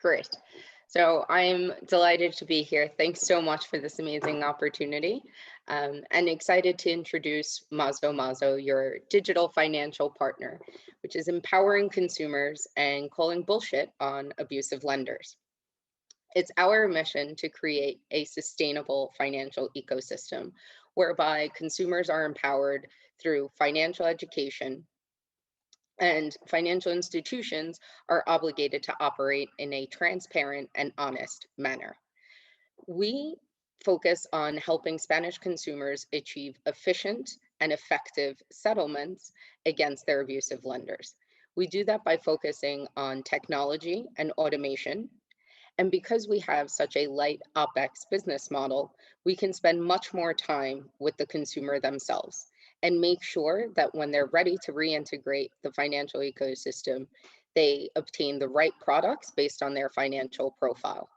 Great. So I'm delighted to be here. Thanks so much for this amazing opportunity. And excited to introduce MazoMazo, your digital financial partner, which is empowering consumers and calling bullshit on abusive lenders. It's our mission to create a sustainable financial ecosystem whereby consumers are empowered through financial education, and financial institutions are obligated to operate in a transparent and honest manner. We focus on helping Spanish consumers achieve efficient and effective settlements against their abusive lenders. We do that by focusing on technology and automation. And because we have such a light OpEx business model, we can spend much more time with the consumer themselves and make sure that when they're ready to reintegrate the financial ecosystem, they obtain the right products based on their financial profile.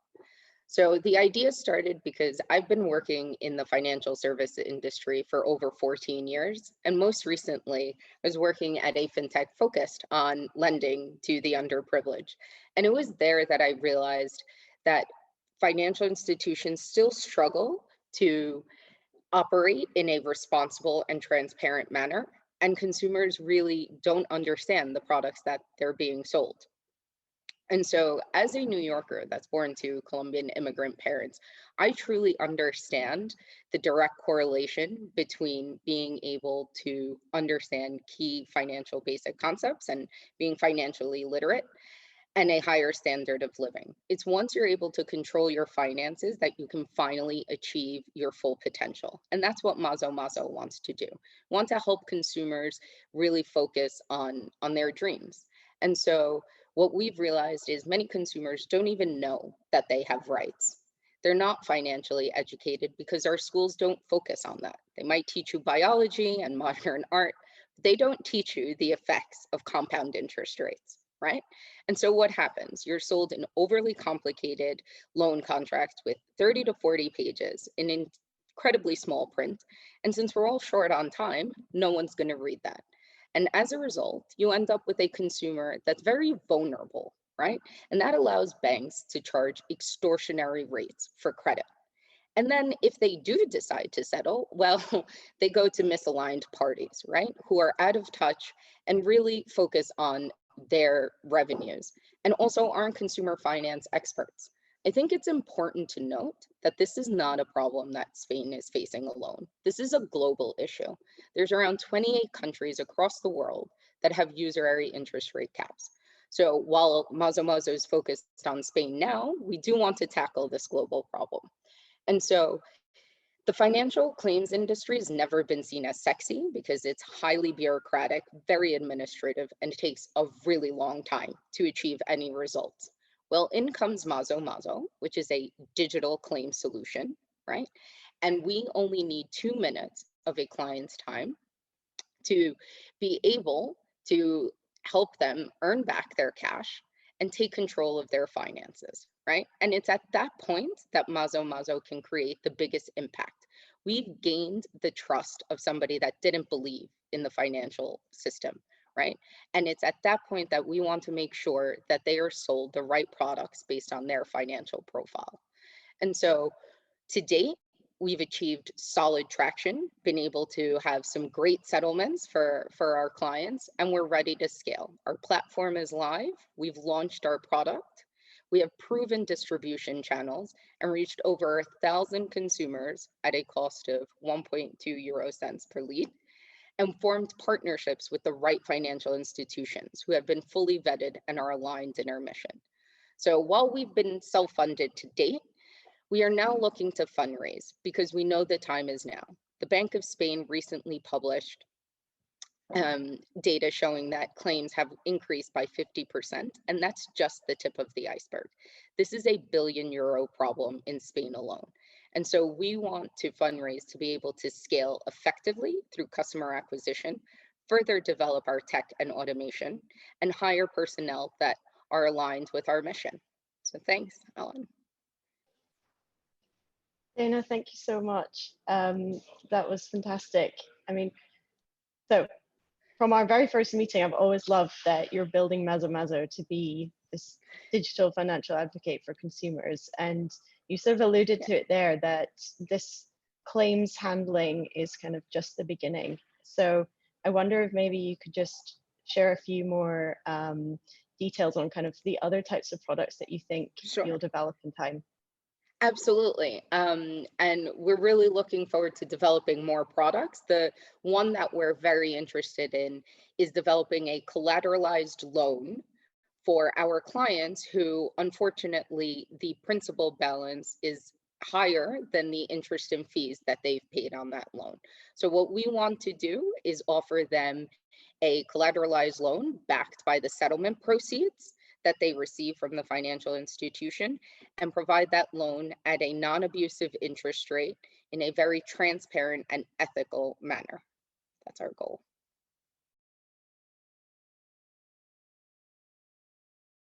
So the idea started because I've been working in the financial service industry for over 14 years. And most recently, I was working at a fintech focused on lending to the underprivileged. And it was there that I realized that financial institutions still struggle to operate in a responsible and transparent manner, and consumers really don't understand the products that they're being sold. And so as a New Yorker that's born to Colombian immigrant parents, I truly understand the direct correlation between being able to understand key financial basic concepts and being financially literate and a higher standard of living. It's once you're able to control your finances that you can finally achieve your full potential. And that's what MazoMazo wants to do. We want to help consumers really focus on their dreams. And so what we've realized is many consumers don't even know that they have rights. They're not financially educated because our schools don't focus on that. They might teach you biology and modern art, but they don't teach you the effects of compound interest rates, right? And so what happens? You're sold an overly complicated loan contract with 30 to 40 pages in incredibly small print. And since we're all short on time, no one's going to read that. And as a result, you end up with a consumer that's very vulnerable, right? And that allows banks to charge extortionary rates for credit. And then if they do decide to settle, well, they go to misaligned parties, right? Who are out of touch and really focus on their revenues and also aren't consumer finance experts. I think it's important to note that this is not a problem that Spain is facing alone. This is a global issue. There's around 28 countries across the world that have usury interest rate caps. So while MazoMazo is focused on Spain now, we do want to tackle this global problem. And so the financial claims industry has never been seen as sexy because it's highly bureaucratic, very administrative, and it takes a really long time to achieve any results. Well, in comes MazoMazo, which is a digital claim solution, right? And we only need 2 minutes of a client's time to be able to help them earn back their cash and take control of their finances, right? And it's at that point that MazoMazo can create the biggest impact. We've gained the trust of somebody that didn't believe in the financial system, right? And it's at that point that we want to make sure that they are sold the right products based on their financial profile. And so to date, we've achieved solid traction, been able to have some great settlements for our clients, and we're ready to scale. Our platform is live, we've launched our product, we have proven distribution channels and reached over 1,000 consumers at a cost of 1.2 euro cents per lead, and formed partnerships with the right financial institutions who have been fully vetted and are aligned in our mission. So while we've been self-funded to date, we are now looking to fundraise because we know the time is now. The Bank of Spain recently published data showing that claims have increased by 50%, and that's just the tip of the iceberg. This is a €1 billion problem in Spain alone. And so we want to fundraise to be able to scale effectively through customer acquisition, further develop our tech and automation, and hire personnel that are aligned with our mission. So thanks, Ellen. Dana, thank you so much. That was fantastic. I mean, so from our very first meeting, I've always loved that you're building MazoMazo to be this digital financial advocate for consumers. And you sort of alluded to it there, that this claims handling is kind of just the beginning. So I wonder if maybe you could just share a few more details on kind of the other types of products that you think Sure. you'll develop in time. Absolutely. And we're really looking forward to developing more products. The one that we're very interested in is developing a collateralized loan for our clients who, unfortunately, the principal balance is higher than the interest and fees that they've paid on that loan. So what we want to do is offer them a collateralized loan backed by the settlement proceeds that they receive from the financial institution, and provide that loan at a non-abusive interest rate in a very transparent and ethical manner. That's our goal.